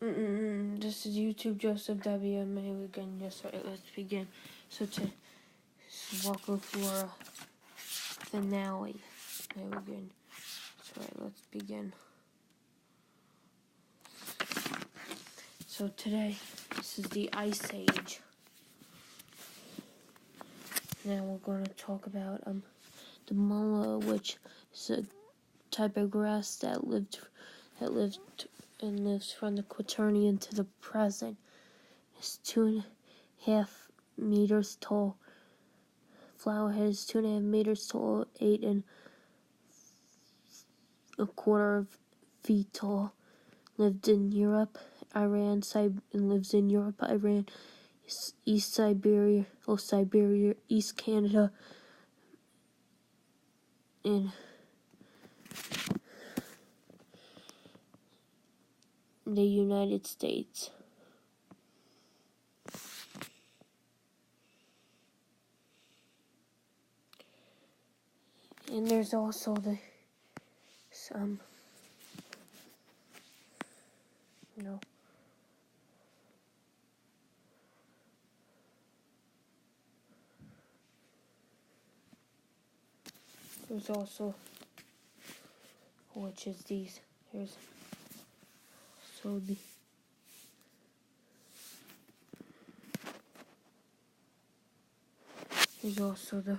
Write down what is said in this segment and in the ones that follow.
This is YouTube Joseph WMA again. Yes, right, let's begin. So to Walker Flora finale. There we go. So right, let's begin. So today, this is the Ice Age. Now we're going to talk about the mullah, which is a type of grass that lived and lives from the Quaternion to the present. It's 2.5 meters tall. Flower head is 2.5 meters tall, 8.25 feet tall. Lived in Europe, Iran, and lives in Europe, Iran, East Siberia, East Canada, and the United States. And there's also there's also, which is these. There's also the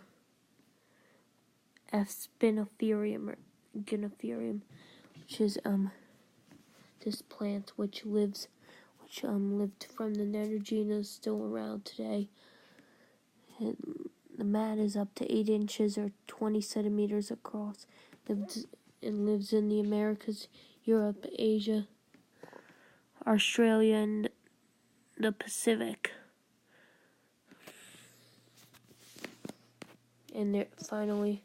F. spinotherium or gynotherium, which is this plant which lived from the Neogen and is still around today. The mat is up to 8 inches or 20 centimeters across. Lives in the Americas, Europe, Asia, Australia, and the Pacific. And there, finally,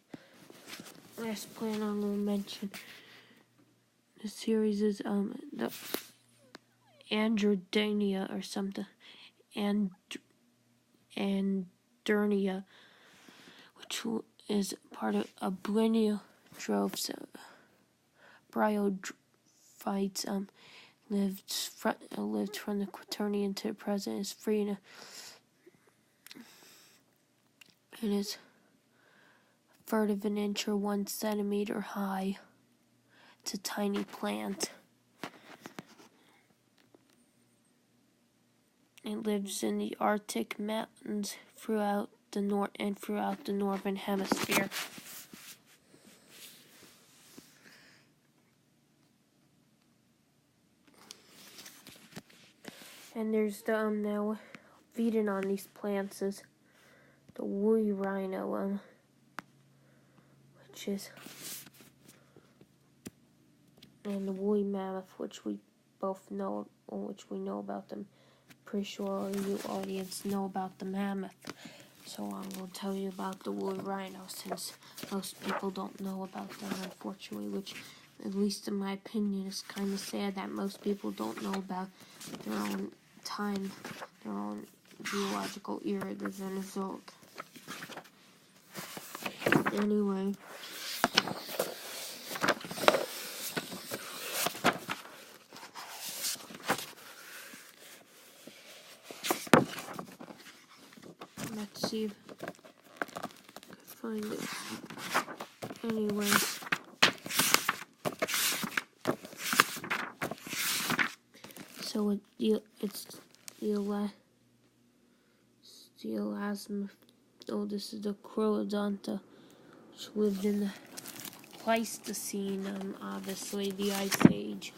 last plant I'm going to mention. The series is the Androdynia or something, Andernia, which is part of a bryophytes. Lived from the Quaternion to the present. Is free and is a third of an inch or 1 centimeter high. It's a tiny plant. It lives in the Arctic mountains throughout the northern hemisphere. And there's now feeding on these plants is the woolly rhino, and the woolly mammoth, which we both know, or which we know about them. Pretty sure you audience know about the mammoth. So I'm going to tell you about the woolly rhino, since most people don't know about them, unfortunately, which, at least in my opinion, is kind of sad that most people don't know about their own time, their own geological era, the Mesozoic. Anyway, let's see if I can find it. Anyway, so it's the elasm. Oh, this is the Croodonta, which lived in the Pleistocene, obviously the Ice Age.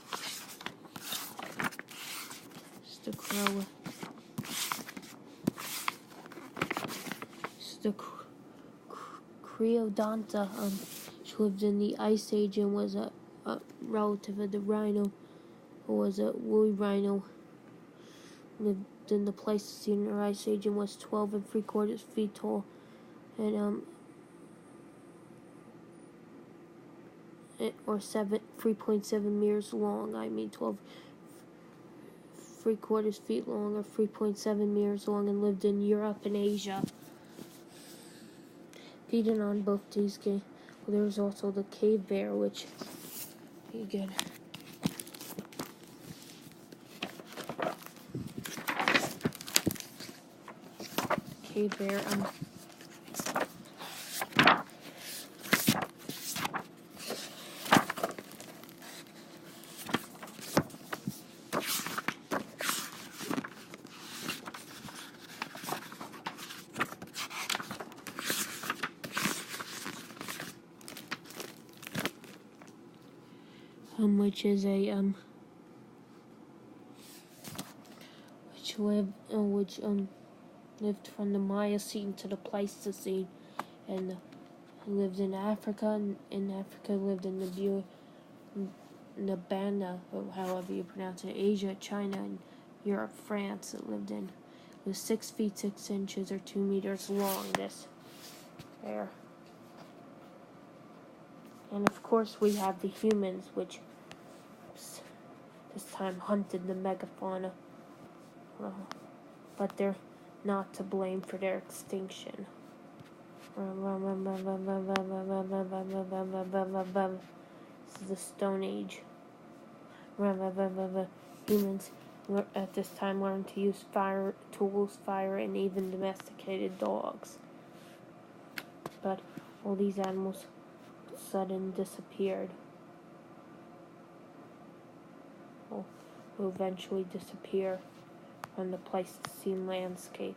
It's the Creodonta, which lived in the Ice Age and was a relative of the rhino, or was a woolly rhino. Lived in the Pleistocene or Ice Age and was 12.75 feet tall, and or 3.7 meters long. 12.75 feet long, or 3.7 meters long, and lived in Europe and Asia. Feeding on both these games. Well, there's also the cave bear, which again cave bear. Which is a lived from the Miocene to the Pleistocene, and lived in Africa. And in Africa, lived in the Nabana, or however you pronounce it, Asia, China, and Europe, France. It lived in. It was 6 feet 6 inches or 2 meters long. This there. And of course, we have the humans, which this time hunted the megafauna. But they're not to blame for their extinction. This is the Stone Age. Humans at this time learned to use fire tools, fire, and even domesticated dogs. But all these animals suddenly disappeared. Will eventually disappear from the Pleistocene landscape.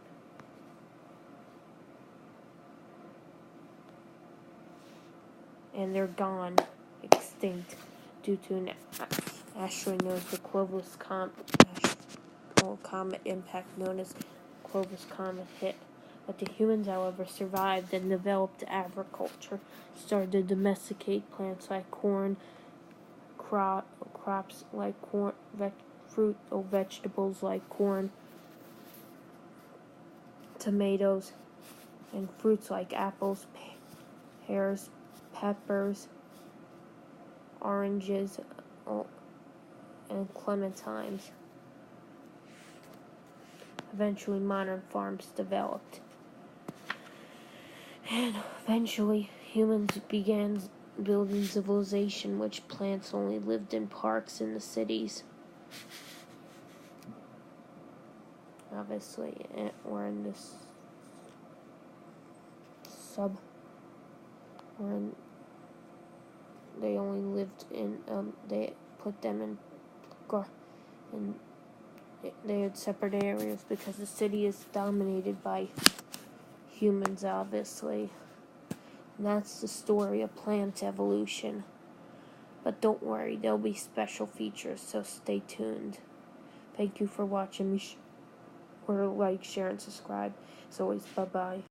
And they're gone, extinct, due to an asteroid known as the Clovis comet impact, known as Clovis comet hit. But the humans, however, survived and developed agriculture, started to domesticate plants like corn, crops like corn, fruit or vegetables like corn, tomatoes, and fruits like apples, pears, peppers, oranges, and clementines. Eventually, modern farms developed. And eventually, humans began building civilization, which plants only lived in parks in the cities. Obviously, or in this they only lived in, they put them in they had separate areas because the city is dominated by humans, obviously. And that's the story of plant evolution. But don't worry, there'll be special features, so stay tuned. Thank you for watching me. Or like, share, and subscribe. As always, bye-bye.